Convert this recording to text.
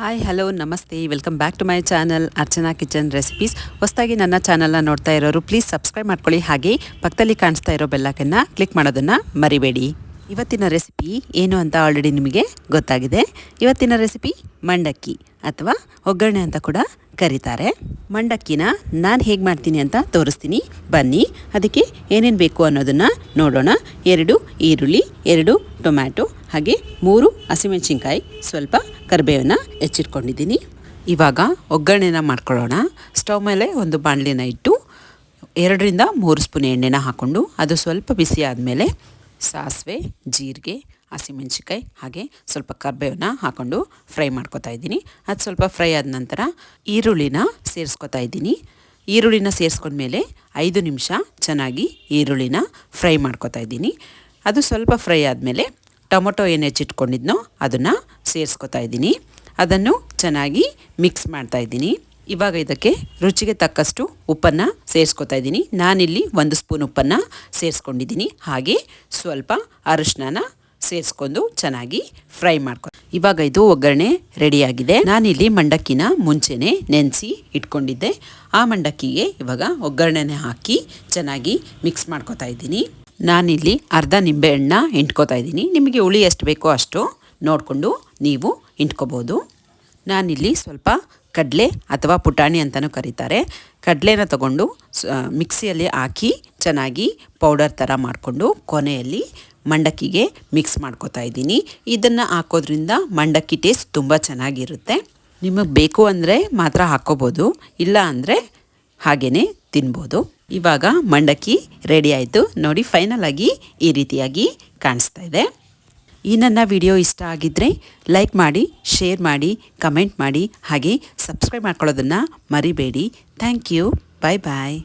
Hi hello ನಮಸ್ತೆ welcome back to my channel Archana kitchen recipes. ಹೊಸದಾಗಿ ನನ್ನ ಚಾನಲ್ನ ನೋಡ್ತಾ ಇರೋರು ಪ್ಲೀಸ್ ಸಬ್ಸ್ಕ್ರೈಬ್ ಮಾಡ್ಕೊಳ್ಳಿ, ಹಾಗೆ ಪಕ್ಕದಲ್ಲಿ ಕಾಣಿಸ್ತಾ ಇರೋ ಬೆಲ್ಲೈಕನ್ನ ಕ್ಲಿಕ್ ಮಾಡೋದನ್ನು ಮರಿಬೇಡಿ. ಇವತ್ತಿನ ರೆಸಿಪಿ ಏನು ಅಂತ ಆಲ್ರೆಡಿ ನಿಮಗೆ ಗೊತ್ತಾಗಿದೆ. ಇವತ್ತಿನ ರೆಸಿಪಿ ಮಂಡಕ್ಕಿ ಅಥವಾ ಒಗ್ಗರಣೆ ಅಂತ ಕೂಡ ಕರೀತಾರೆ. ಮಂಡಕ್ಕಿನ ನಾನು ಹೇಗೆ ಮಾಡ್ತೀನಿ ಅಂತ ತೋರಿಸ್ತೀನಿ, ಬನ್ನಿ. ಅದಕ್ಕೆ ಏನೇನು ಬೇಕು ಅನ್ನೋದನ್ನು ನೋಡೋಣ. 2 ಈರುಳ್ಳಿ, 2 ಟೊಮ್ಯಾಟೊ, ಹಾಗೆ 3 ಹಸಿಮೆಣಸಿನ್ಕಾಯಿ, ಸ್ವಲ್ಪ ಕರಿಬೇವನ್ನ ಹೆಚ್ಚಿಟ್ಕೊಂಡಿದ್ದೀನಿ. ಇವಾಗ ಒಗ್ಗರಣೆನ ಮಾಡ್ಕೊಳ್ಳೋಣ. ಸ್ಟವ್ ಮೇಲೆ ಒಂದು ಬಾಣಲಿನ ಇಟ್ಟು 2 ರಿಂದ 3 ಸ್ಪೂನ್ ಎಣ್ಣೆನ ಹಾಕ್ಕೊಂಡು ಅದು ಸ್ವಲ್ಪ ಬಿಸಿ ಆದಮೇಲೆ ಸಾಸಿವೆ, ಜೀರಿಗೆ, ಹಸಿಮೆಣಸಿನ್ಕಾಯಿ ಹಾಗೆ ಸ್ವಲ್ಪ ಕರಿಬೇವನ್ನ ಹಾಕ್ಕೊಂಡು ಫ್ರೈ ಮಾಡ್ಕೊತಾ ಇದ್ದೀನಿ. ಅದು ಸ್ವಲ್ಪ ಫ್ರೈ ಆದ ನಂತರ ಈರುಳ್ಳಿನ ಸೇರಿಸ್ಕೊತಾ ಇದ್ದೀನಿ. ಈರುಳ್ಳಿನ ಸೇರಿಸ್ಕೊಂಡ್ಮೇಲೆ 5 ನಿಮಿಷ ಚೆನ್ನಾಗಿ ಈರುಳ್ಳಿನ ಫ್ರೈ ಮಾಡ್ಕೊತಾ ಇದ್ದೀನಿ. ಅದು ಸ್ವಲ್ಪ ಫ್ರೈ ಆದಮೇಲೆ ಟೊಮೊಟೊ ಏನು ಹೆಚ್ಚಿಟ್ಕೊಂಡಿದ್ನೋ ಅದನ್ನು ಸೇರಿಸ್ಕೊತಾ ಇದ್ದೀನಿ. ಅದನ್ನು ಚೆನ್ನಾಗಿ ಮಿಕ್ಸ್ ಮಾಡ್ತಾ ಇದ್ದೀನಿ. ಇವಾಗ ಇದಕ್ಕೆ ರುಚಿಗೆ ತಕ್ಕಷ್ಟು ಉಪ್ಪನ್ನು ಸೇರಿಸ್ಕೊತಾ ಇದ್ದೀನಿ. ನಾನಿಲ್ಲಿ 1 ಸ್ಪೂನ್ ಉಪ್ಪನ್ನು ಸೇರಿಸ್ಕೊಂಡಿದ್ದೀನಿ. ಹಾಗೆ ಸ್ವಲ್ಪ ಅರಿಶಿನ ಸೇರಿಸ್ಕೊಂಡು ಚೆನ್ನಾಗಿ ಫ್ರೈ ಮಾಡ್ಕೊ. ಇವಾಗ ಇದು ಒಗ್ಗರಣೆ ರೆಡಿಯಾಗಿದೆ. ನಾನಿಲ್ಲಿ ಮಂಡಕ್ಕಿನ ಮುಂಚೆನೇ ನೆನೆಸಿ ಇಟ್ಕೊಂಡಿದ್ದೆ. ಆ ಮಂಡಕ್ಕಿಗೆ ಇವಾಗ ಒಗ್ಗರಣೆನೆ ಹಾಕಿ ಚೆನ್ನಾಗಿ ಮಿಕ್ಸ್ ಮಾಡ್ಕೊತಾ ಇದ್ದೀನಿ. ನಾನಿಲ್ಲಿ ಅರ್ಧ ನಿಂಬೆಹಣ್ಣ ಹಿಂಡ್ಕೊತಾ ಇದ್ದೀನಿ. ನಿಮಗೆ ಹುಳಿ ಎಷ್ಟು ಬೇಕೋ ಅಷ್ಟು ನೋಡಿಕೊಂಡು ನೀವು ಹಿಂಡ್ಕೋಬೋದು. ನಾನಿಲ್ಲಿ ಸ್ವಲ್ಪ ಕಡಲೆ ಅಥವಾ ಪುಟಾಣಿ ಅಂತಲೂ ಕರೀತಾರೆ, ಕಡಲೆನ ತಗೊಂಡು ಮಿಕ್ಸಿಯಲ್ಲಿ ಹಾಕಿ ಚೆನ್ನಾಗಿ ಪೌಡರ್ ಥರ ಮಾಡಿಕೊಂಡು ಕೊನೆಯಲ್ಲಿ ಮಂಡಕ್ಕಿಗೆ ಮಿಕ್ಸ್ ಮಾಡ್ಕೊತಾ ಇದ್ದೀನಿ. ಇದನ್ನು ಹಾಕೋದ್ರಿಂದ ಮಂಡಕ್ಕಿ ಟೇಸ್ಟ್ ತುಂಬ ಚೆನ್ನಾಗಿರುತ್ತೆ. ನಿಮಗೆ ಬೇಕು ಅಂದರೆ ಮಾತ್ರ ಹಾಕ್ಕೋಬೋದು, ಇಲ್ಲ ಅಂದರೆ ಹಾಗೇ ತಿನ್ಬೋದು. ಇವಾಗ ಮಂಡಕ್ಕಿ ರೆಡಿ ಆಯಿತು ನೋಡಿ. ಫೈನಲ್ ಆಗಿ ಈ ರೀತಿಯಾಗಿ ಕಾಣಿಸ್ತಾ ಇದೆ. ಈ ನನ್ನ ವಿಡಿಯೋ ಇಷ್ಟ ಆಗಿದ್ದರೆ ಲೈಕ್ ಮಾಡಿ, ಶೇರ್ ಮಾಡಿ, ಕಮೆಂಟ್ ಮಾಡಿ, ಹಾಗೆ ಸಬ್ಸ್ಕ್ರೈಬ್ ಮಾಡ್ಕೊಳ್ಳೋದನ್ನು ಮರಿಬೇಡಿ. Thank you. Bye bye.